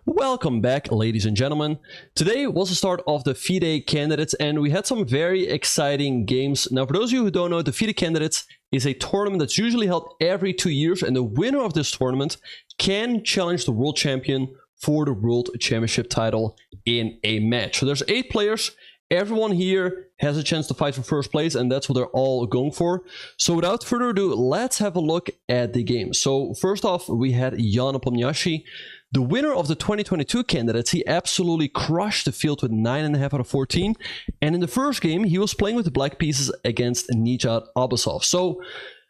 Welcome back, ladies and gentlemen. Today was the start of the FIDE Candidates, and we had some very exciting games. Now, for those of you who don't know, the FIDE Candidates is a tournament that's usually held every 2 years, and the winner of this tournament can challenge the world champion for the world championship title in a match. So there's 8 players. Everyone here has a chance to fight for first place, and that's what they're all going for. So without further ado, let's have a look at the game. So first off, we had Jan Opomniachtchi. The winner of the 2022 Candidates, he absolutely crushed the field with 9.5 out of 14. And in the first game, he was playing with the black pieces against Nijat Abasov. So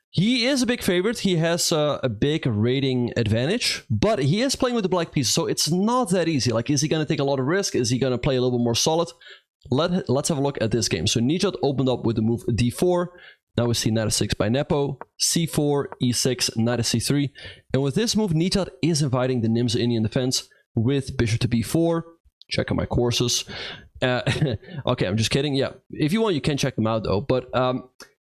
he is a big favorite. He has a big rating advantage, but he is playing with the black pieces. So it's not that easy. Like, is he going to take a lot of risk? Is he going to play a little bit more solid? Let's have a look at this game. So Nijat opened up with the move d4. Now we see knight f6 by Nepo, c4, e6, knight to c3. And with this move, Nijat is inviting the Nimza Indian defense with bishop to b4. Check out my courses. Okay, I'm just kidding. Yeah, if you want, you can check them out though. But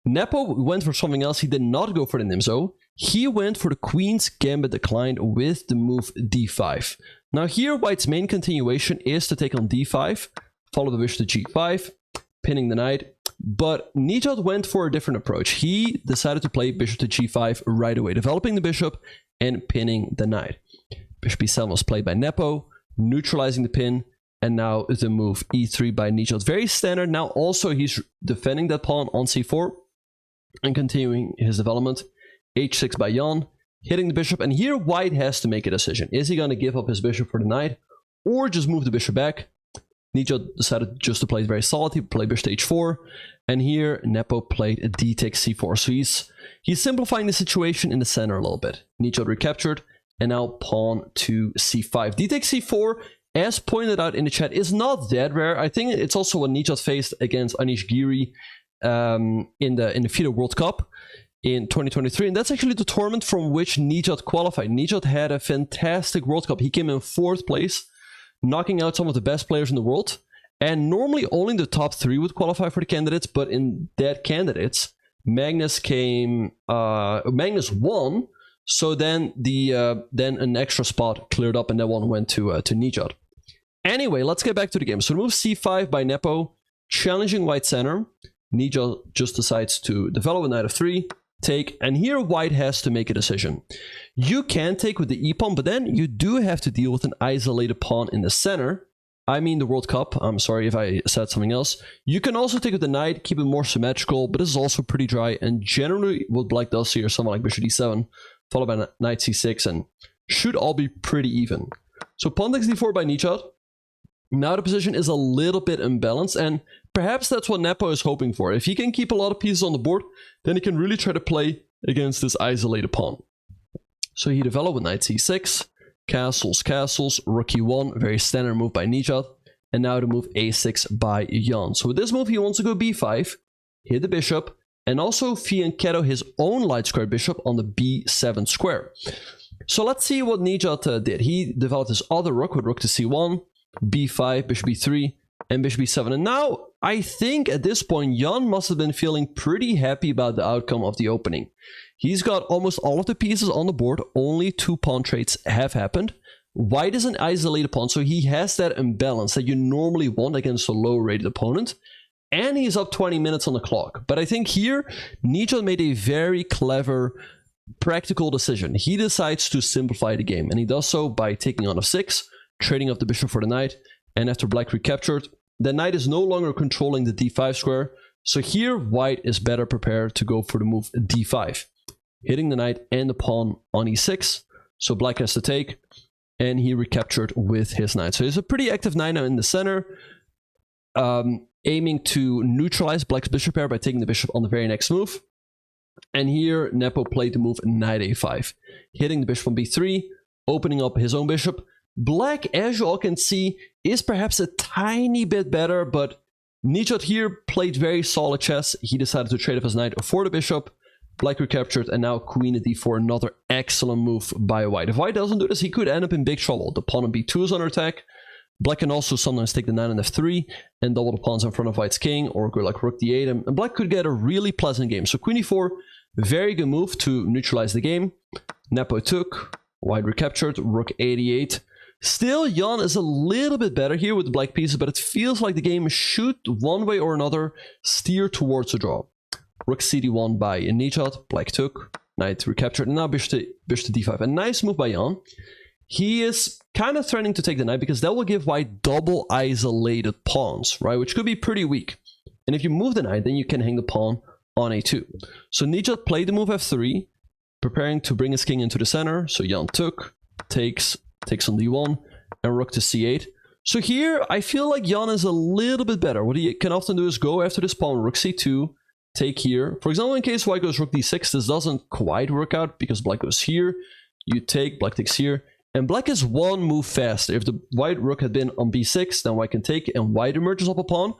Nepo went for something else. He did not go for the Nimzo. He went for the Queen's Gambit declined with the move d5. Now here, White's main continuation is to take on d5, follow the bishop to g5, pinning the knight. But Nijat went for a different approach. He decided to play bishop to g5 right away, developing the bishop and pinning the knight. Bishop e7 was played by Nepo, neutralizing the pin, and now the move e3 by Nijat. Very standard. Now also he's defending that pawn on c4 and continuing his development. h6 by Jan, hitting the bishop, and here White has to make a decision. Is he going to give up his bishop for the knight or just move the bishop back? Nijat decided just to play it very solid. He played bishop to h4, and here Nepo played d takes c4. So he's simplifying the situation in the center a little bit. Nijat recaptured, and now pawn to c5. D takes c4, as pointed out in the chat, is not that rare. I think it's also what Nijat faced against Anish Giri in the FIDE World Cup in 2023, and that's actually the tournament from which Nijat qualified. Nijat had a fantastic World Cup. He came in 4th place, knocking out some of the best players in the world. And normally only the top 3 would qualify for the Candidates, but in that Candidates, Magnus won. So then then an extra spot cleared up, and that one went to Nijat. Anyway, let's get back to the game. So move c5 by Nepo, challenging White center. Nijat just decides to develop a knight f3, take, and here White has to make a decision. You can take with the e-pawn, but then you do have to deal with an isolated pawn in the center. I mean the World Cup. I'm sorry if I said something else. You can also take with the knight, keep it more symmetrical, but this is also pretty dry, and generally what Black does here, something like bishop d7, followed by knight c6, and should all be pretty even. So pawn takes d4 by Nijat. Now the position is a little bit imbalanced, and perhaps that's what Nepo is hoping for. If he can keep a lot of pieces on the board, then he can really try to play against this isolated pawn. So he developed with knight c6, castles, rook e1, very standard move by Nijat, and now the move a6 by Jan. So with this move, he wants to go b5, hit the bishop, and also fianchetto his own light square bishop on the b7 square. So let's see what Nijat did. He developed his other rook with rook to c1, b5, bishop b3, and bishop b7. And now, I think at this point, Jan must have been feeling pretty happy about the outcome of the opening. He's got almost all of the pieces on the board. Only 2 pawn trades have happened. White is an isolated pawn, so he has that imbalance that you normally want against a low-rated opponent. And he's up 20 minutes on the clock. But I think here, Nijat made a very clever, practical decision. He decides to simplify the game, and he does so by taking on f6, trading off the bishop for the knight, and after Black recaptured, the knight is no longer controlling the d5 square, so here White is better prepared to go for the move d5, hitting the knight and the pawn on e6, so Black has to take, and he recaptured with his knight. So he's a pretty active knight now in the center, aiming to neutralize Black's bishop pair by taking the bishop on the very next move, and here Nepo played the move knight a5, hitting the bishop on b3, opening up his own bishop. Black, as you all can see, is perhaps a tiny bit better, but Nijat here played very solid chess. He decided to trade off his knight for the bishop. Black recaptured, and now queen at d4, another excellent move by White. If White doesn't do this, he could end up in big trouble. The pawn on b2 is under attack. Black can also sometimes take the knight on f3 and double the pawns in front of White's king, or go like rook d8, and Black could get a really pleasant game. So queen e4, very good move to neutralize the game. Nepo took, White recaptured, rook a8. Still, Jan is a little bit better here with the black pieces, but it feels like the game should, one way or another, steer towards a draw. Rook cd1 by Nijat, black took, knight recaptured, and now bishop to d5. A nice move by Jan. He is kind of threatening to take the knight because that will give white double isolated pawns, right? Which could be pretty weak. And if you move the knight, then you can hang the pawn on a2. So Nijat played the move f3, preparing to bring his king into the center. So Jan took, takes on d1, and rook to c8. So here, I feel like Jan is a little bit better. What he can often do is go after this pawn, rook c2, take here. For example, in case white goes rook d6, this doesn't quite work out because black goes here. You take, black takes here. And black is one move faster. If the white rook had been on b6, then white can take, and white emerges up a pawn.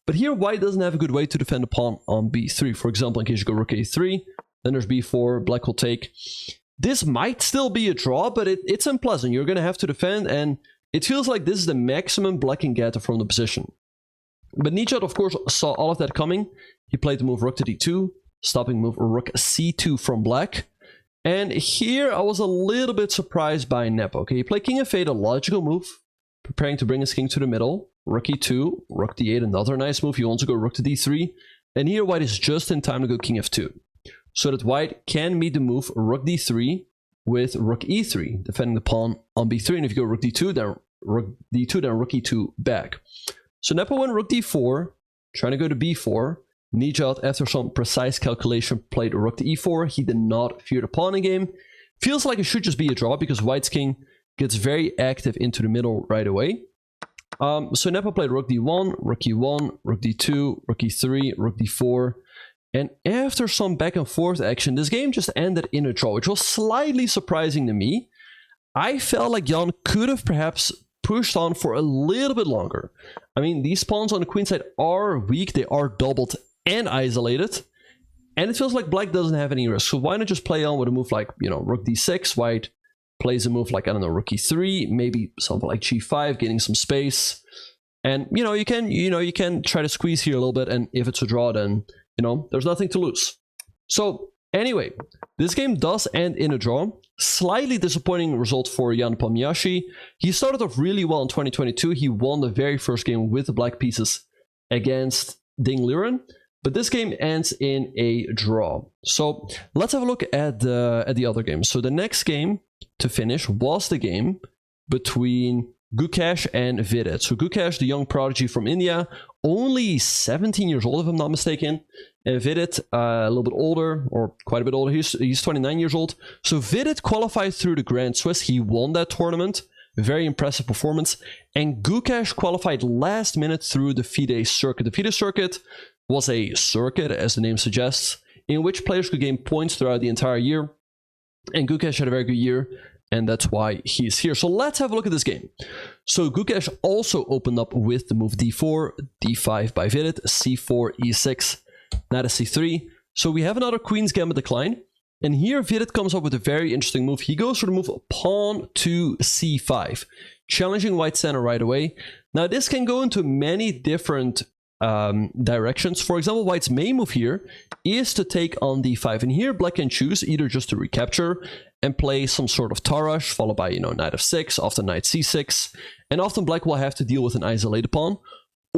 But here, white doesn't have a good way to defend a pawn on b3. For example, in case you go rook a3, then there's b4, black will take. This might still be a draw, but it's unpleasant. You're going to have to defend, and it feels like this is the maximum black can get from the position. But Nijat, of course, saw all of that coming. He played the move rook to d2, stopping move rook c2 from black. And here I was a little bit surprised by Nepo. Okay, he played king f8, a logical move, preparing to bring his king to the middle. Rook e2, rook d8, another nice move. He wants to go rook to d3. And here white is just in time to go king f2. So that white can meet the move rook d3 with rook e3, defending the pawn on b3. And if you go rook d2, then rook d2, then rook e2 back. So Nepo went rook d4, trying to go to b4. Nijat, after some precise calculation, played rook to e4. He did not fear the pawn in game. Feels like it should just be a draw because white's king gets very active into the middle right away. So Nepo played rook d1, rook e1, rook d2, rook e3, rook d4. And after some back and forth action, this game just ended in a draw, which was slightly surprising to me. I felt like Jan could have perhaps pushed on for a little bit longer. I mean, these pawns on the queen side are weak. They are doubled and isolated. And it feels like black doesn't have any risk. So why not just play on with a move like, rook d6, white plays a move like, I don't know, rook e3, maybe something like g5, getting some space. And, you can try to squeeze here a little bit. And if it's a draw, then, there's nothing to lose. So anyway, this game does end in a draw. Slightly disappointing result for Jan Palmiashi. He started off really well in 2022. He won the very first game with the black pieces against Ding Liren. But this game ends in a draw. So let's have a look at the other games. So the next game to finish was the game between Gukesh and Vidit. So Gukesh, the young prodigy from India, only 17 years old if I'm not mistaken. And Vidit, a little bit older, or quite a bit older. He's 29 years old. So Vidit qualified through the Grand Swiss. He won that tournament. Very impressive performance. And Gukesh qualified last minute through the FIDE circuit. The FIDE circuit was a circuit, as the name suggests, in which players could gain points throughout the entire year. And Gukesh had a very good year, and that's why he's here. So let's have a look at this game. So Gukesh also opened up with the move d4, d5 by Vidit, c4, e6, knight c3. So we have another Queen's Gambit decline. And here Vidit comes up with a very interesting move. He goes for the move pawn to c5, challenging white center right away. Now this can go into many different directions. For example, white's main move here is to take on d5. And here black can choose either just to recapture and play some sort of Tarrasch, followed by, knight f6, often knight c6. And often black will have to deal with an isolated pawn.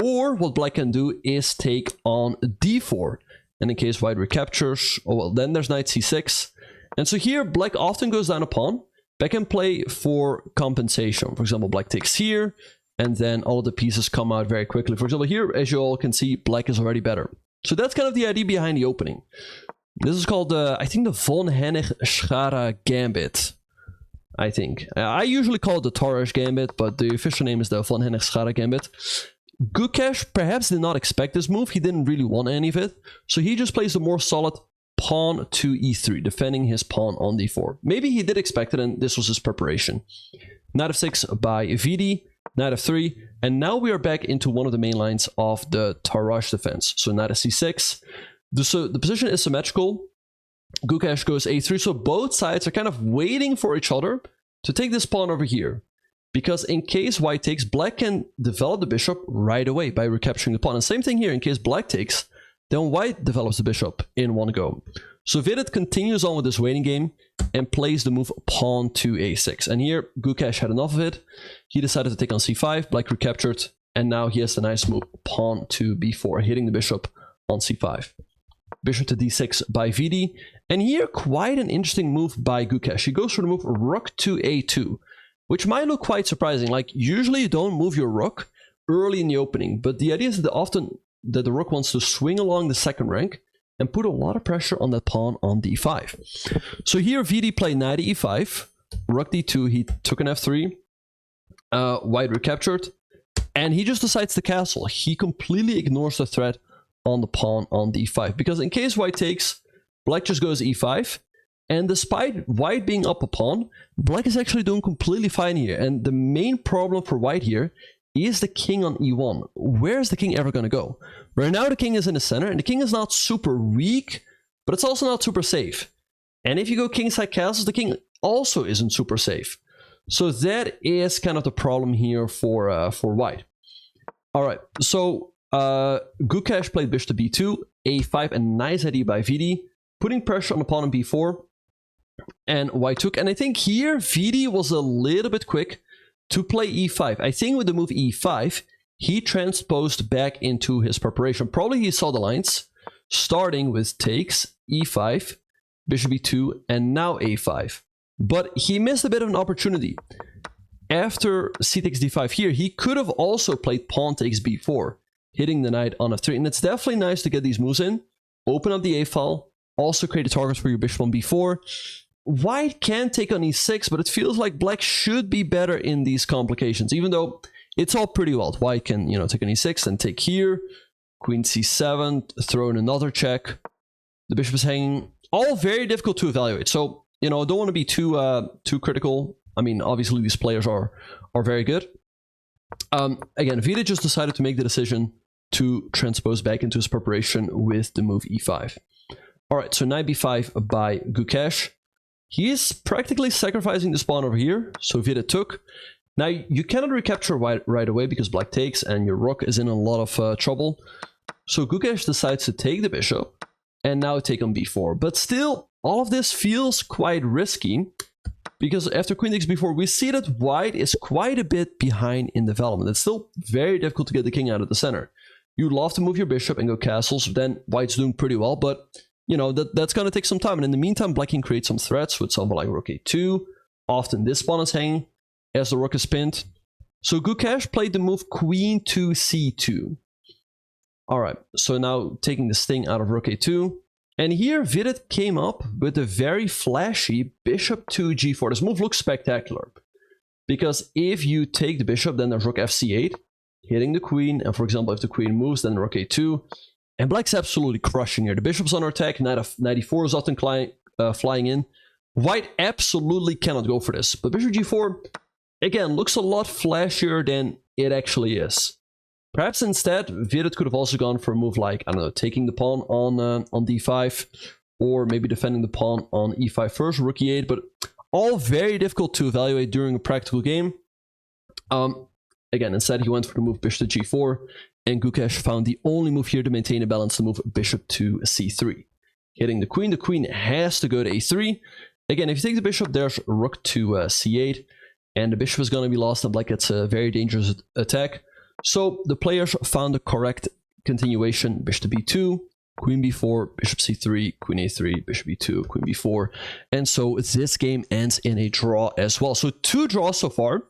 Or what black can do is take on d4. And in case white recaptures, then there's knight c6. And so here, black often goes down a pawn. Black can play for compensation. For example, black takes here, and then all of the pieces come out very quickly. For example, here, as you all can see, black is already better. So that's kind of the idea behind the opening. This is called, I think, the von Hennig-Schara Gambit. I think. I usually call it the Tarrasch Gambit, but the official name is the von Hennig-Schara Gambit. Gukesh perhaps did not expect this move. He didn't really want any of it. So he just plays a more solid pawn to e3, defending his pawn on d4. Maybe he did expect it, and this was his preparation. Knight f6 by FIDE, knight f3, and now we are back into one of the main lines of the Tarrasch defense. So knight c6. The position is symmetrical. Gukesh goes a3, so both sides are kind of waiting for each other to take this pawn over here. Because in case white takes, black can develop the bishop right away by recapturing the pawn. And same thing here, in case black takes, then white develops the bishop in one go. So FIDE continues on with this waiting game and plays the move pawn to a6. And here, Gukesh had enough of it. He decided to take on c5, black recaptured, and now he has the nice move pawn to b4, hitting the bishop on c5. Bishop to d6 by FIDE, and here quite an interesting move by Gukesh. He goes for the move rook to a2, which might look quite surprising. Like, usually you don't move your rook early in the opening, but the idea is that often that the rook wants to swing along the second rank and put a lot of pressure on that pawn on d5. So here FIDE played knight to e5, rook d2, he took an f3, white recaptured, and he just decides to castle. He completely ignores the threat on the pawn on d5, because in case white takes, black just goes e5, and despite white being up a pawn, black is actually doing completely fine here. And the main problem for white here is the king on e1. Where is the king ever going to go? Right now the king is in the center, and the king is not super weak, but it's also not super safe. And if you go kingside castles, the king also isn't super safe. So that is kind of the problem here for white. All right, so Gukesh played bishop to b2, a5, a nice idea by FIDE, putting pressure on the pawn on b4, and white took. And I think here FIDE was a little bit quick to play e5. I think with the move e5, he transposed back into his preparation. Probably he saw the lines, starting with takes, e5, bishop e2, and now a5. But he missed a bit of an opportunity. After c takes d5 here, he could have also played pawn takes b4, hitting the knight on f3. And it's definitely nice to get these moves in, open up the a file, also create a target for your bishop on b4. White can take on e6, but it feels like black should be better in these complications, even though it's all pretty well. White can, take on e6 and take here, queen c7, throw in another check. The bishop is hanging. All very difficult to evaluate. So, don't want to be too critical. I mean, obviously these players are very good. Again, FIDE just decided to make the decision to transpose back into his preparation with the move e5. All right, so knight b5 by Gukesh. He is practically sacrificing this pawn over here, so FIDE took. Now, you cannot recapture white right away because black takes and your rook is in a lot of trouble. So Gukesh decides to take the bishop and now take on b4. But still, all of this feels quite risky because after queen takes b4, we see that white is quite a bit behind in development. It's still very difficult to get the king out of the center. You'd love to move your bishop and go castles, then white's doing pretty well, but that's going to take some time. And in the meantime, black can create some threats with something like rook a2. Often this pawn is hanging as the rook is pinned. So Gukesh played the move queen to c2. All right, so now taking the sting out of rook a2. And here FIDE came up with a very flashy bishop to g4. This move looks spectacular because if you take the bishop, then there's rook fc8, hitting the queen. And for example, if the queen moves, then rook a2. And black's absolutely crushing here. The bishop's under attack, knight e4 is often flying in. White absolutely cannot go for this. But bishop g4, again, looks a lot flashier than it actually is. Perhaps instead, FIDE could have also gone for a move like, I don't know, taking the pawn on d5, or maybe defending the pawn on e5 first, rook e8, but all very difficult to evaluate during a practical game. Again, instead he went for the move bishop to g4, and Gukesh found the only move here to maintain a balance, the move bishop to c3. Hitting the queen has to go to a3. Again, if you take the bishop, there's rook to c8, and the bishop is going to be lost, and black gets a very dangerous attack. So the players found the correct continuation, bishop to b2, queen b4, bishop c3, queen a3, bishop b2, queen b4. And so this game ends in a draw as well. So 2 draws so far.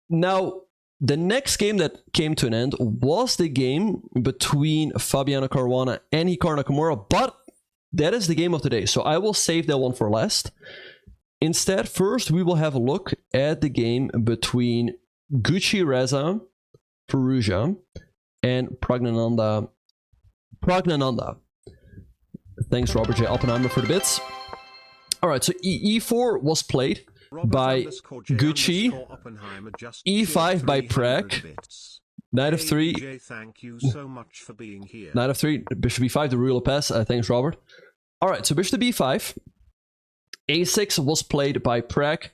Now, the next game that came to an end was the game between Fabiano Caruana and Hikaru Nakamura, but that is the game of the day, so I will save that one for last. Instead, first we will have a look at the game between Gucci Reza Perugia and Pragnananda. Thanks, Robert J. Oppenheimer, for the bits. All right, so E4 was played by Gucci, E5 by Prag, knight f3, knight f3, bishop b5, the Rule of Pass, thanks Robert. Alright, so bishop to b5, a6 was played by Prag,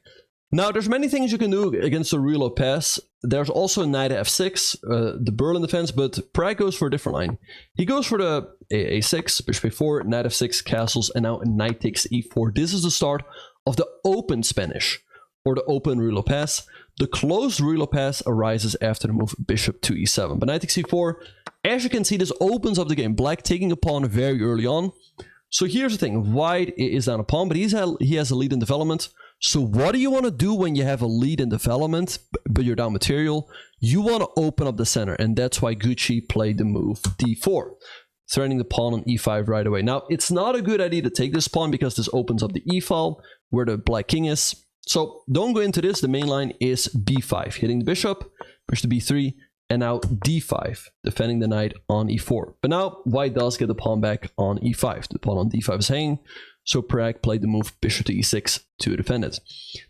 Now, there's many things you can do against the reload pass. There's also knight f6, the Berlin defense, but Prague goes for a different line. He goes for the a6, bishop a4, knight f6, castles, and now knight takes e4. This is the start of the open Spanish, or the open reload pass. The closed reload pass arises after the move bishop to e7. But knight takes e4, as you can see, this opens up the game. Black taking a pawn very early on. So here's the thing, white is down a pawn, but he has a lead in development. So what do you want to do when you have a lead in development, but you're down material? You want to open up the center, and that's why Gucci played the move d4, threatening the pawn on e5 right away. Now, it's not a good idea to take this pawn because this opens up the e file where the black king is. So don't go into this. The main line is b5, hitting the bishop, push to b3, and now d5, defending the knight on e4. But now white does get the pawn back on e5. The pawn on d5 is hanging. So Prague played the move bishop to e6 to defend it.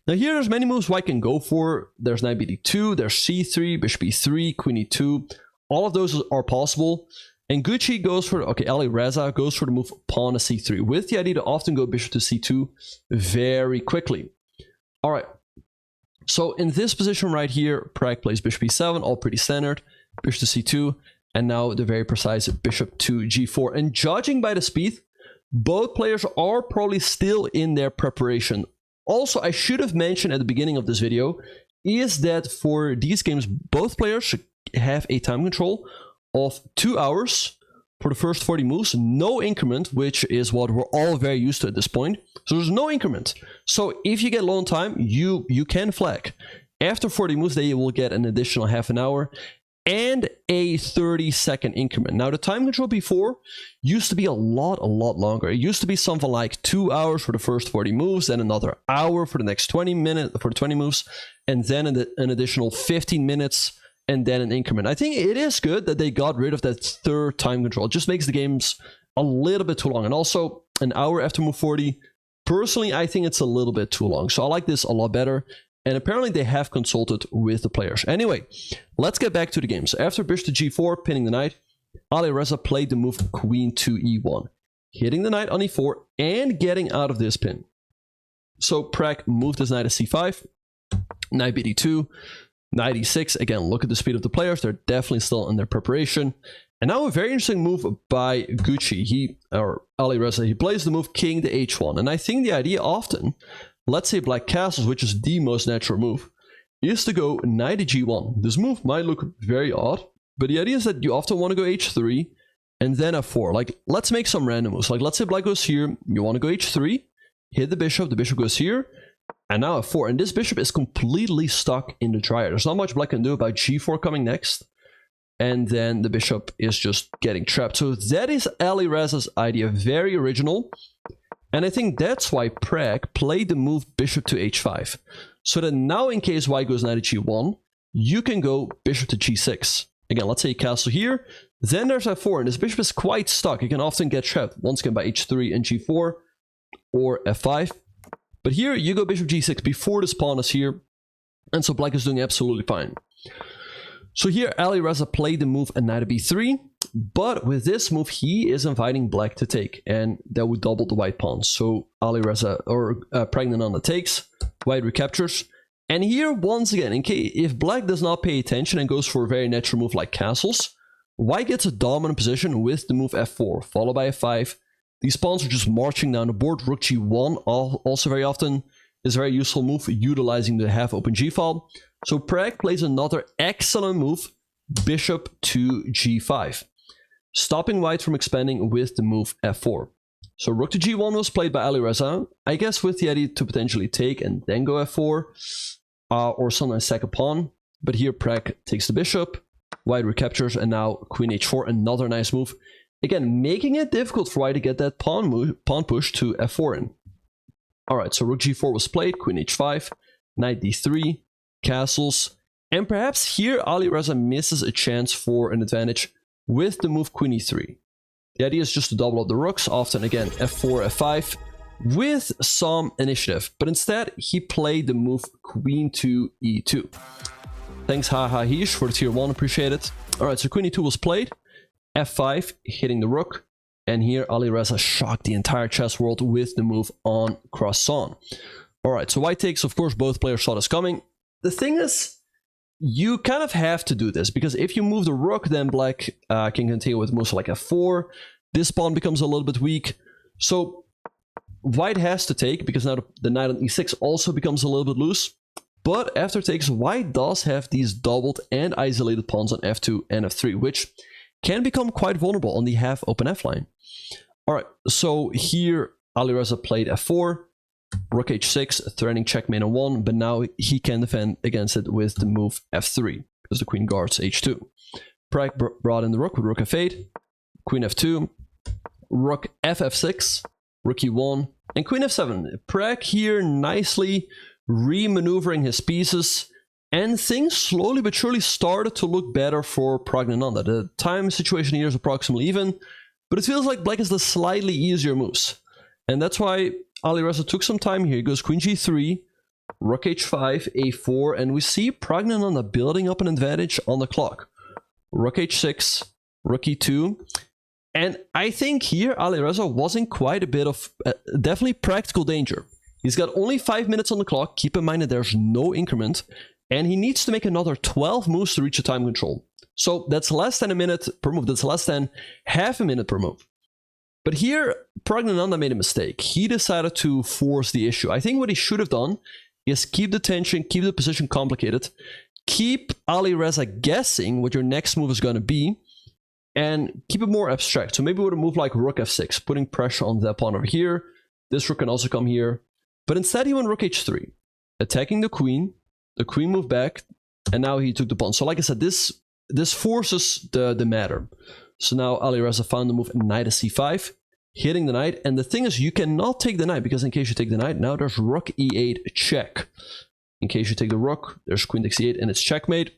Now here there's many moves white can go for. There's knight bd2, there's c3, bishop e3, queen e2. All of those are possible. And Gucci goes for, okay, Ali Reza goes for the move pawn to c3, with the idea to often go bishop to c2 very quickly. All right. So in this position right here, Prague plays bishop e7, all pretty standard, bishop to c2, and now the very precise bishop to g4. And judging by the speed, both players are probably still in their preparation. Also, I should have mentioned at the beginning of this video is that for these games, both players have a time control of 2 hours for the first 40 moves, no increment, which is what we're all very used to at this point. So there's no increment. So if you get low on time, you can flag. After 40 moves, they will get an additional half an hour and a 30-second increment. Now, the time control before used to be a lot longer. It used to be something like 2 hours for the first 40 moves, then another hour for the next 20 minutes for the 20 moves, and then an additional 15 minutes, and then an increment. I think it is good that they got rid of that third time control. It just makes the games a little bit too long. And also, an hour after move 40, personally, I think it's a little bit too long. So I like this a lot better. And apparently they have consulted with the players. Anyway, let's get back to the games. After bishop to g4, pinning the knight, Ali Reza played the move queen to e1, hitting the knight on e4 and getting out of this pin. So Prague moved his knight to c5, knight bd2, knight e6. Again, look at the speed of the players. They're definitely still in their preparation. And now a very interesting move by Gucci. Ali Reza, he plays the move king to h1. And I think the idea often, let's say black castles, which is the most natural move, is to go knight to g1. This move might look very odd, but the idea is that you often want to go h3 and then f4. Like, let's make some random moves. Like, let's say black goes here, you want to go h3, hit the bishop goes here, and now f4. And this bishop is completely stuck in the dryer. There's not much black can do about g4 coming next, and then the bishop is just getting trapped. So that is Ali Reza's idea, very original. And I think that's why Prague played the move bishop to h5. So that now in case white goes knight to g1, you can go bishop to g6. Again, let's say castle here, then there's f4, and this bishop is quite stuck. It can often get trapped, once again by h3 and g4, or f5. But here, you go bishop g6 before this pawn is here, and so black is doing absolutely fine. So here, Ali Reza played the move knight to b3, but with this move, he is inviting black to take, and that would double the white pawn. So Ali Reza, or Pragnananda takes, white recaptures. And here, once again, in case if black does not pay attention and goes for a very natural move like castles, white gets a dominant position with the move f4, followed by f5. These pawns are just marching down the board. Rook g1 also very often is a very useful move, utilizing the half-open g-file. So Prague plays another excellent move, bishop to g5, stopping white from expanding with the move f4. So rook to g1 was played by Ali Reza, I guess with the idea to potentially take and then go f4, or sometimes sack a pawn. But here Prague takes the bishop, white recaptures, and now queen h4, another nice move. Again, making it difficult for white to get that pawn push to f4 in. Alright, so rook g4 was played, queen h5, knight d3, castles, and perhaps here Ali Reza misses a chance for an advantage with the move queen e3. The idea is just to double up the rooks, often again f4, f5, with some initiative. But instead, he played the move queen to e2. Thanks Haha Hish for the tier 1, appreciate it. Alright, so queen e2 was played, f5, hitting the rook. And here Ali Reza shocked the entire chess world with the move on croissant. Alright, so white takes, of course, both players saw this coming. The thing is, you kind of have to do this, because if you move the rook, then black can continue with moves like f4. This pawn becomes a little bit weak. So white has to take, because now the knight on e6 also becomes a little bit loose. But after takes, white does have these doubled and isolated pawns on f2 and f3, which can become quite vulnerable on the half open f line. Alright, so here Alireza played f4, rook h6, threatening checkmate on 1, but now he can defend against it with the move f3, because the queen guards h2. Pragg brought in the rook with rook f8, queen f2, rook ff6, rook e1, and queen f7. Pragg here nicely re-maneuvering his pieces, and things slowly but surely started to look better for Praggnanandhaa. The time situation here is approximately even, but it feels like black is the slightly easier moves. And that's why Alireza took some time here. He goes queen g3, rook h5, a4, and we see Praggnanandhaa building up an advantage on the clock. Rook h6, rook e2, and I think here Alireza was in quite a bit of definitely practical danger. He's got only 5 minutes on the clock. Keep in mind that there's no increment, and he needs to make another 12 moves to reach a time control. So that's less than a minute per move. That's less than half a minute per move. But here, Praggnanandhaa made a mistake. He decided to force the issue. I think what he should have done is keep the tension, keep the position complicated, keep Alireza guessing what your next move is going to be, and keep it more abstract. So maybe with a move like rook f6, putting pressure on that pawn over here. This rook can also come here. But instead he went rook h3, attacking the queen moved back, and now he took the pawn. So like I said, this forces the matter. So now Alireza found the move knight to c5, hitting the knight, and the thing is you cannot take the knight, because in case you take the knight, now there's rook e8 check. In case you take the rook, there's queen takes e8 and it's checkmate,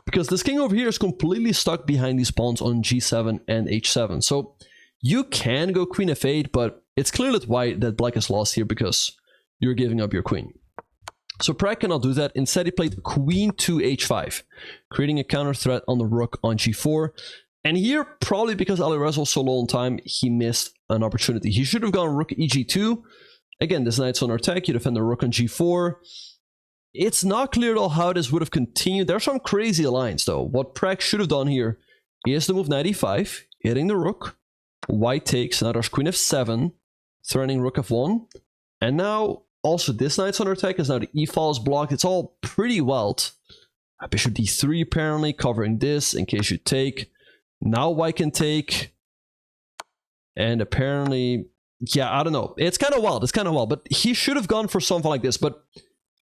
because this king over here is completely stuck behind these pawns on g7 and h7. So you can go queen f8, but it's clear that black is lost here because you're giving up your queen. So Pragg cannot do that. Instead, he played queen to h5, creating a counter threat on the rook on g4. And here, probably because Alireza was so low on time, he missed an opportunity. He should have gone rook eg2. Again, this knight's on attack. You defend the rook on g4. It's not clear at all how this would have continued. There's some crazy lines, though. What Pragg should have done here is to move knight e5, hitting the rook. White takes. Now there's queen f7, threatening rook f1. And now also this knight's under attack, as now the e-file is blocked. It's all pretty wild. Bishop d3 apparently covering this in case you take. Now white can take. And apparently, yeah, I don't know. It's kind of wild. It's kind of wild. But he should have gone for something like this. But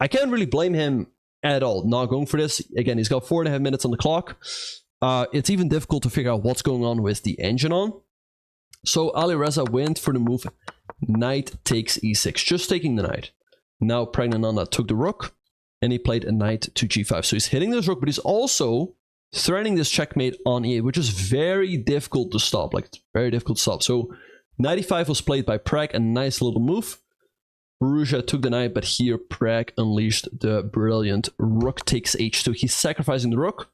I can't really blame him at all not going for this. Again, he's got 4.5 minutes on the clock. It's even difficult to figure out what's going on with the engine on. So Alireza went for the move knight takes e6, just taking the knight. Now Praggnanandhaa took the rook, and he played a knight to g5. So he's hitting this rook, but he's also threatening this checkmate on e8, which is very difficult to stop. Like, it's very difficult to stop. So knight e5 was played by Pragg, a nice little move. Borussia took the knight, but here Pragg unleashed the brilliant rook takes h2. He's sacrificing the rook,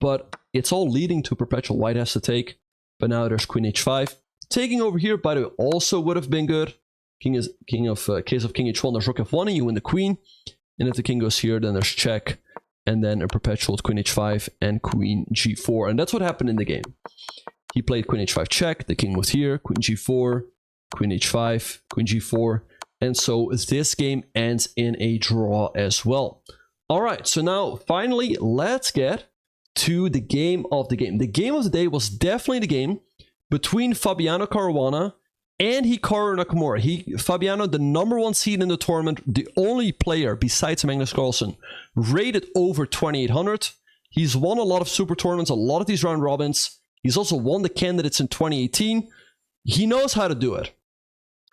but it's all leading to perpetual. White has to take, but now there's queen h5. Taking over here, by the way, also would have been good. Case of king h1, there's rook f1, and you win the queen. And if the king goes here, then there's check, and then a perpetual queen h5 and queen g4. And that's what happened in the game. He played queen h5 check, the king was here, queen g4, queen h5, queen g4. And so this game ends in a draw as well. All right, so now finally, let's get to the game of the game. The game of the day was definitely the game between Fabiano Caruana and Hikaru Nakamura. Fabiano, the #1 seed in the tournament, the only player besides Magnus Carlsen rated over 2800. He's won a lot of super tournaments, a lot of these round robins. He's also won the candidates in 2018. He knows how to do it.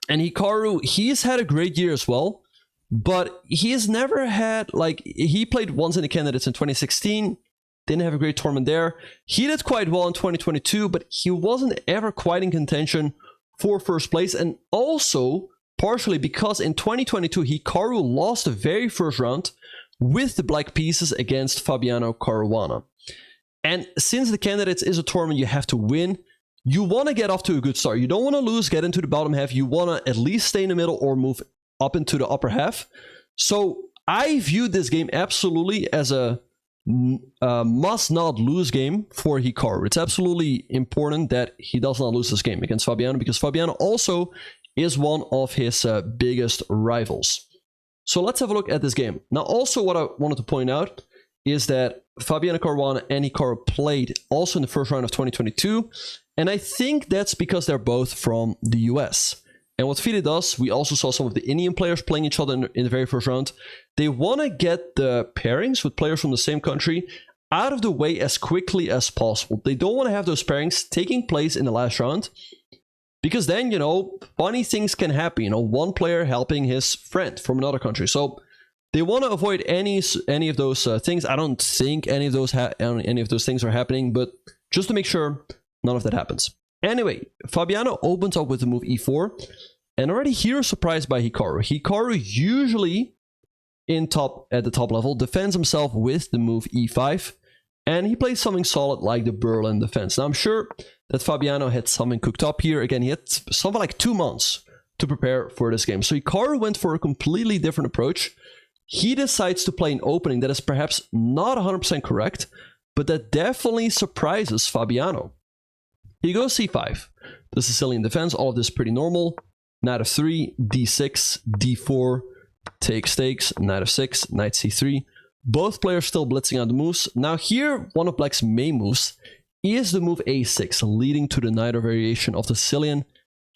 And Hikaru, he's had a great year as well, but he's never had, like, he played once in the candidates in 2016, didn't have a great tournament there. He did quite well in 2022, but he wasn't ever quite in contention for first place. And also, partially because in 2022, Hikaru lost the very first round with the black pieces against Fabiano Caruana. And since the candidates is a tournament you have to win, you want to get off to a good start. You don't want to lose, get into the bottom half. You want to at least stay in the middle or move up into the upper half. So I viewed this game absolutely as a must not lose game for Hikaru. It's absolutely important that he does not lose this game against Fabiano, because Fabiano also is one of his biggest rivals. So let's have a look at this game. Now, also what I wanted to point out is that Fabiano Caruana and Hikaru played also in the first round of 2022, and I think that's because they're both from the US. And what FIDE does, we also saw some of the Indian players playing each other in the very first round. They want to get the pairings with players from the same country out of the way as quickly as possible. They don't want to have those pairings taking place in the last round, because then, funny things can happen. One player helping his friend from another country. So they want to avoid any of those things. I don't think any of those things are happening, but just to make sure none of that happens. Anyway, Fabiano opens up with the move e4, and already here surprised by Hikaru. Hikaru usually at the top level defends himself with the move e5, and he plays something solid like the Berlin defense. Now I'm sure that Fabiano had something cooked up here. Again, he had something like 2 months to prepare for this game. So Hikaru went for a completely different approach. He decides to play an opening that is perhaps not 100% correct, but that definitely surprises Fabiano. He goes c5, the Sicilian defense, all of this pretty normal. Knight f3, d6, d4, takes, knight f6, knight c3. Both players still blitzing out the moves. Now here, one of Black's main moves is the move a6, leading to the knight variation of the Sicilian.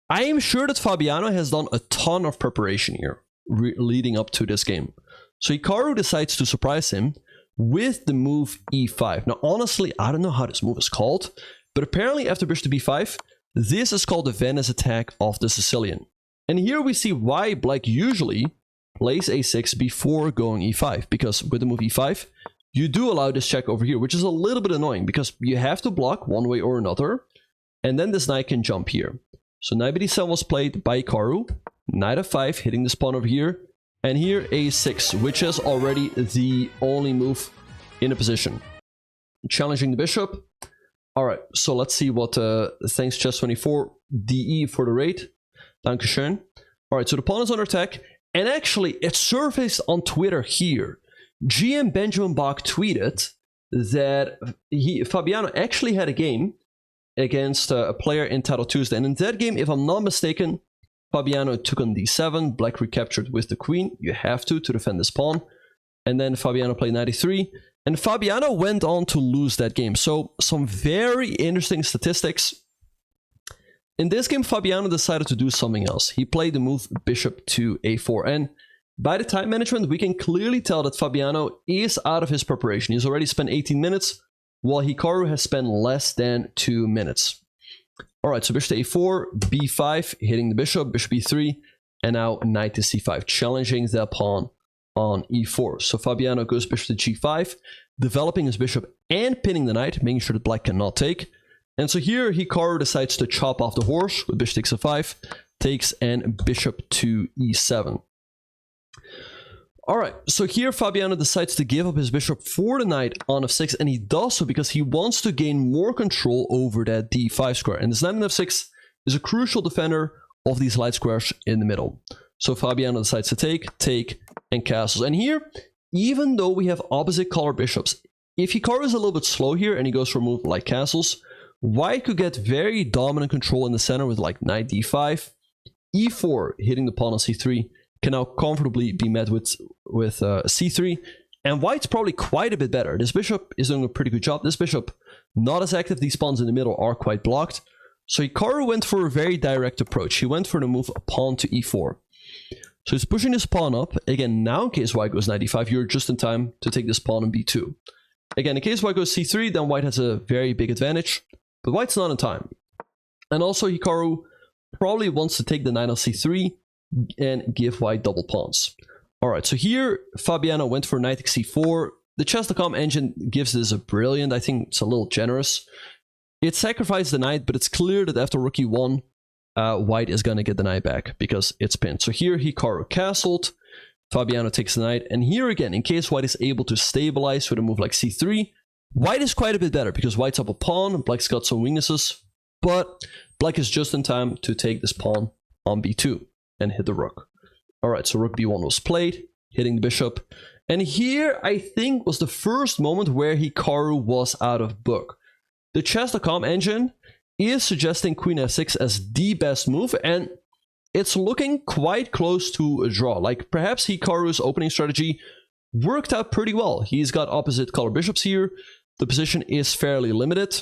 I am sure that Fabiano has done a ton of preparation here, leading up to this game. So Hikaru decides to surprise him with the move e5. Now honestly, I don't know how this move is called, but apparently after bishop to b5, this is called the Venice attack of the Sicilian. And here we see why Black usually plays a6 before going e5, because with the move e5, you do allow this check over here, which is a little bit annoying because you have to block one way or another, and then this knight can jump here. So knight b7 was played by Hikaru, knight f5 hitting this pawn over here, and here a6, which is already the only move in a position. Challenging the bishop. Alright, so let's see what, thanks Chess24, DE for the raid. Dankeschön. Alright, so the pawn is under attack, and actually it surfaced on Twitter here. GM Benjamin Bok tweeted that Fabiano actually had a game against a player in Title Tuesday, and in that game, if I'm not mistaken, Fabiano took on d7, Black recaptured with the queen. You have to defend this pawn. And then Fabiano played knight e3, and Fabiano went on to lose that game. So some very interesting statistics. In this game, Fabiano decided to do something else. He played the move bishop to a4, and by the time management, we can clearly tell that Fabiano is out of his preparation. He's already spent 18 minutes, while Hikaru has spent less than 2 minutes. Alright, so bishop to a4, b5, hitting the bishop e3, and now knight to c5, challenging the pawn on e4. So Fabiano goes bishop to g5, developing his bishop and pinning the knight, making sure that Black cannot take. And so here Hikaru decides to chop off the horse with bishop takes f5, takes, and bishop to e7. Alright, so here Fabiano decides to give up his bishop for the knight on f6, and he does so because he wants to gain more control over that d5 square. And this knight on f6 is a crucial defender of these light squares in the middle. So Fabiano decides to take, and castles. And here, even though we have opposite color bishops, if Hikaru is a little bit slow here and he goes for a move like castles, White could get very dominant control in the center with like knight d5, e4 hitting the pawn on c3, can now comfortably be met with c3, and White's probably quite a bit better. This bishop is doing a pretty good job. This bishop, not as active. These pawns in the middle are quite blocked. So Hikaru went for a very direct approach. He went for the move pawn to e4. So he's pushing this pawn up. Again, now in case White goes knight d5, you're just in time to take this pawn on b2. Again, in case White goes c3, then White has a very big advantage, but White's not in time. And also Hikaru probably wants to take the knight on c3 and give White double pawns. Alright, so here Fabiano went for knight c4. The Chess.com engine gives this a brilliant, I think it's a little generous. It sacrificed the knight, but it's clear that after rook e1, White is going to get the knight back because it's pinned. So here Hikaru castled, Fabiano takes the knight, and here again, in case White is able to stabilize with a move like c3, White is quite a bit better because White's up a pawn, Black's got some weaknesses, but Black is just in time to take this pawn on b2 and hit the rook. Alright, so rook b1 was played, hitting the bishop. And here, I think, was the first moment where Hikaru was out of book. The chess.com engine is suggesting queen f6 as the best move, and it's looking quite close to a draw. Like, perhaps Hikaru's opening strategy worked out pretty well. He's got opposite color bishops here. The position is fairly limited.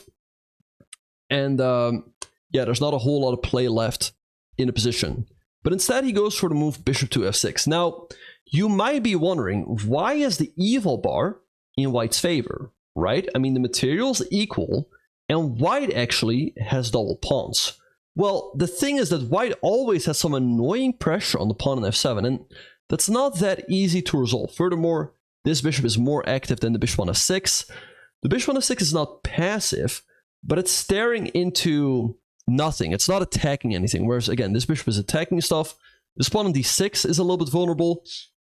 And yeah, there's not a whole lot of play left in the position. But instead, he goes for the move bishop to f6. Now, you might be wondering, why is the evil bar in white's favor, right? I mean, the material's equal, and white actually has double pawns. Well, the thing is that white always has some annoying pressure on the pawn on f7, and that's not that easy to resolve. Furthermore, this bishop is more active than the bishop on f6. The bishop on f6 is not passive, but it's staring into nothing. It's not attacking anything, whereas, again, this bishop is attacking stuff. This pawn on d6 is a little bit vulnerable,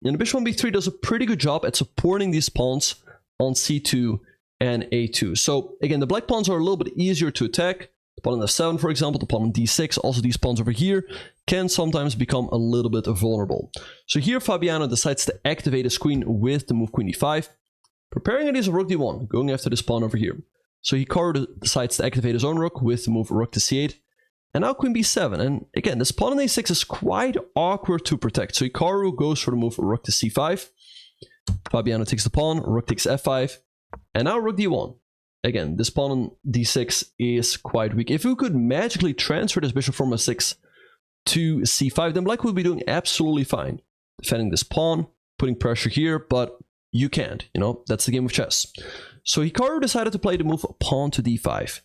and the bishop on b3 does a pretty good job at supporting these pawns on c2 and a2. So, again, the black pawns are a little bit easier to attack. The pawn on f7, for example, the pawn on d6, also these pawns over here, can sometimes become a little bit vulnerable. So here Fabiano decides to activate his queen with the move queen d5, preparing it as a rook d1, going after this pawn over here. So Hikaru decides to activate his own rook with the move rook to c8, and now queen b7. And again, this pawn on a6 is quite awkward to protect. So Hikaru goes for the move rook to c5, Fabiano takes the pawn, rook takes f5, and now rook d1. Again, this pawn on d6 is quite weak. If we could magically transfer this bishop from f6 to c5, then black would be doing absolutely fine. Defending this pawn, putting pressure here, but you can't, you know, that's the game of chess. So Hikaru decided to play the move pawn to d5,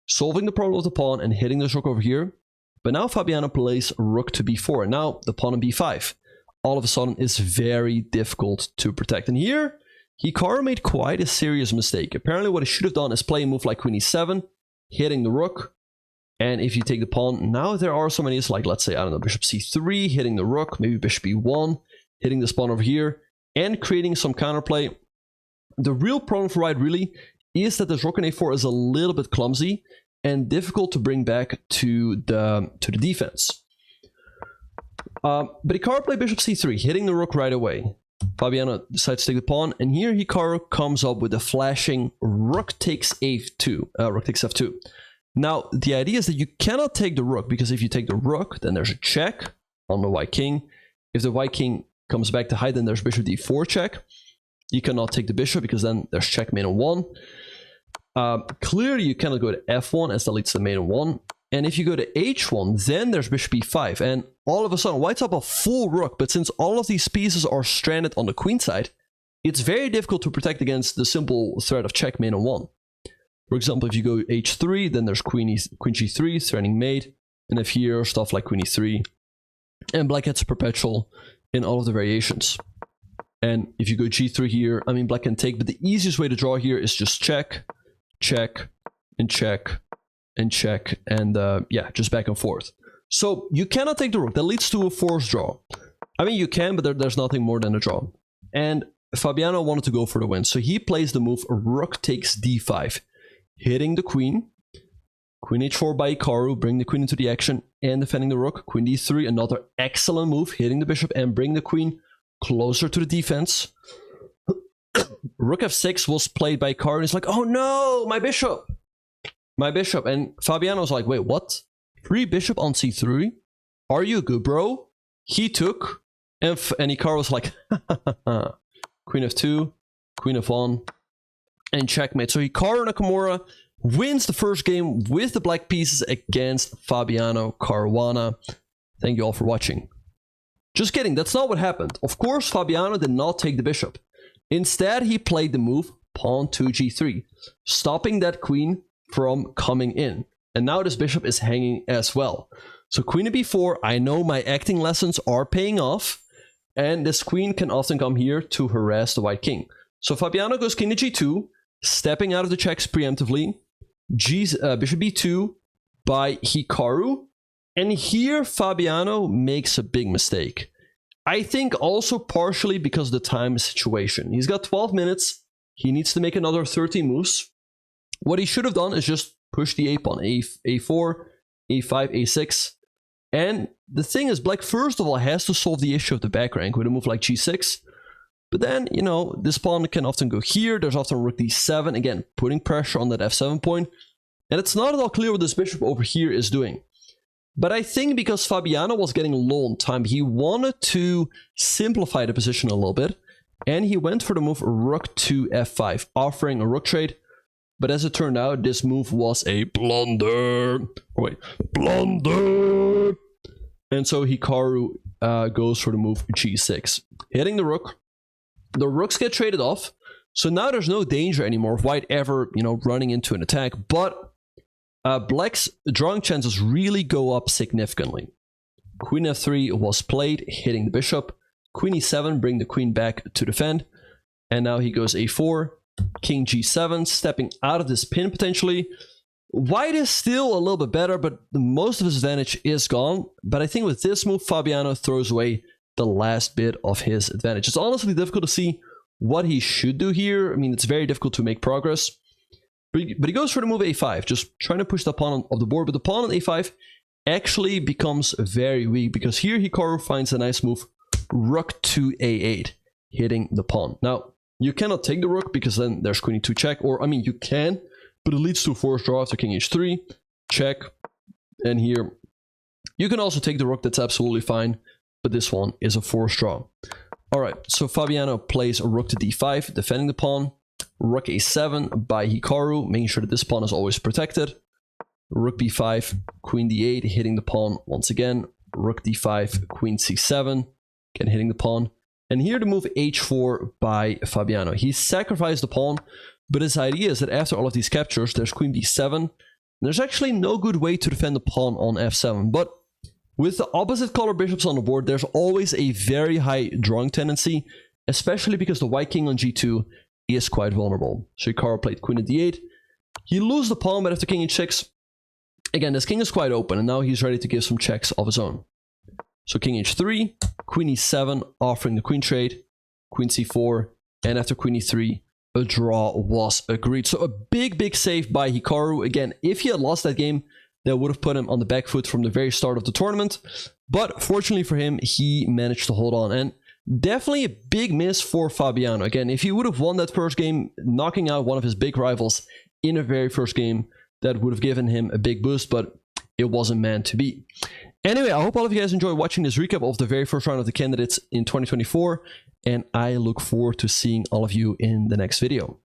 solving the problem of the pawn and hitting this rook over here. But now Fabiano plays rook to b4, and now the pawn on b5 all of a sudden is very difficult to protect. And here, Hikaru made quite a serious mistake. Apparently what he should have done is play a move like queen e7, hitting the rook. And if you take the pawn, now there are so many, like, let's say, I don't know, bishop c3, hitting the rook, maybe bishop e1, hitting this pawn over here, and creating some counterplay. The real problem for white really is that this rook on a4 is a little bit clumsy and difficult to bring back to the defense. But Hikaru played bishop c3, hitting the rook right away. Fabiano decides to take the pawn, and here Hikaru comes up with a flashing rook takes f2. Now, the idea is that you cannot take the rook, because if you take the rook, then there's a check on the white king. If the white king comes back to hide, then there's bishop d4 check. You cannot take the bishop, because then there's checkmate on 1. Clearly, you cannot go to f1, as that leads to mate on 1. And if you go to h1, then there's bishop e5. And all of a sudden, white's up a full rook, but since all of these pieces are stranded on the queen side, it's very difficult to protect against the simple threat of checkmate on 1. For example, if you go h3, then there's queen g3, threatening mate. And if here, stuff like queen e3. And black gets a perpetual in all of the variations. And if you go g3 here, I mean, black can take, but the easiest way to draw here is just check, check, and check, and check, and yeah, just back and forth. So you cannot take the rook. That leads to a forced draw. I mean, you can, but there's nothing more than a draw. And Fabiano wanted to go for the win, so he plays the move rook takes d5, hitting the queen. Queen h4 by Hikaru, bring the queen into the action and defending the rook. Queen d3, another excellent move, hitting the bishop and bring the queen closer to the defense. Rook f6 was played by Hikaru, and it's like, oh no, my bishop. My bishop. And Fabiano's like, wait, what? Free bishop on c3? Are you good, bro? He took, and Hikaru was like, queen f2, queen f1, and checkmate. So Hikaru Nakamura wins the first game with the black pieces against Fabiano Caruana. Thank you all for watching. Just kidding, that's not what happened. Of course, Fabiano did not take the bishop. Instead, he played the move pawn to g3, stopping that queen from coming in. And now this bishop is hanging as well. So queen to b4, I know my acting lessons are paying off, and this queen can often come here to harass the white king. So Fabiano goes king to g2, stepping out of the checks preemptively, bishop b2 by Hikaru, and here Fabiano makes a big mistake. I think also partially because of the time situation. He's got 12 minutes, he needs to make another 30 moves. What he should have done is just push the a pawn, a4, a5, a6, And the thing is, black first of all has to solve the issue of the back rank with a move like g6. But then, you know, this pawn can often go here. There's often rook d7, again, putting pressure on that f7 point. And it's not at all clear what this bishop over here is doing. But I think because Fabiano was getting low on time, he wanted to simplify the position a little bit. And he went for the move rook to f5, offering a rook trade. But as it turned out, this move was a blunder. Blunder! And so Hikaru goes for the move g6, hitting the rook. The rooks get traded off, so now there's no danger anymore of white ever, you know, running into an attack. But black's drawing chances really go up significantly. Queen f3 was played, hitting the bishop. Queen e7, bring the queen back to defend. And now he goes a4, king g7, stepping out of this pin potentially. White is still a little bit better, but most of his advantage is gone. But I think with this move, Fabiano throws away the last bit of his advantage. It's honestly difficult to see what he should do here. I mean, it's very difficult to make progress. But he goes for the move a5, just trying to push the pawn off the board. But the pawn on a5 actually becomes very weak, because here Hikaru finds a nice move, rook to a8, hitting the pawn. Now, you cannot take the rook, because then there's queen e2 check. Or, I mean, you can, but it leads to a forced draw after king h3, check. And here, you can also take the rook, that's absolutely fine. But this one is a forced draw. Alright, so Fabiano plays a rook to d5, defending the pawn. Rook a7 by Hikaru, making sure that this pawn is always protected. Rook b5, queen d8, hitting the pawn once again. Rook d5, queen c7, again hitting the pawn. And here the move h4 by Fabiano. He sacrificed the pawn, but his idea is that after all of these captures, there's queen b7. There's actually no good way to defend the pawn on f7, but with the opposite color bishops on the board, there's always a very high drawing tendency, especially because the white king on g2 is quite vulnerable. So Hikaru played queen at d8. He loses the pawn, but after king h6, again, this king is quite open, and now he's ready to give some checks of his own. So king h3, queen e7, offering the queen trade, queen c4, and after queen e3, a draw was agreed. So a big save by Hikaru. Again, if he had lost that game, that would have put him on the back foot from the very start of the tournament. But fortunately for him, he managed to hold on. And definitely a big miss for Fabiano. Again, if he would have won that first game, knocking out one of his big rivals in a very first game, that would have given him a big boost, but it wasn't meant to be. Anyway, I hope all of you guys enjoyed watching this recap of the very first round of the candidates in 2024, and I look forward to seeing all of you in the next video.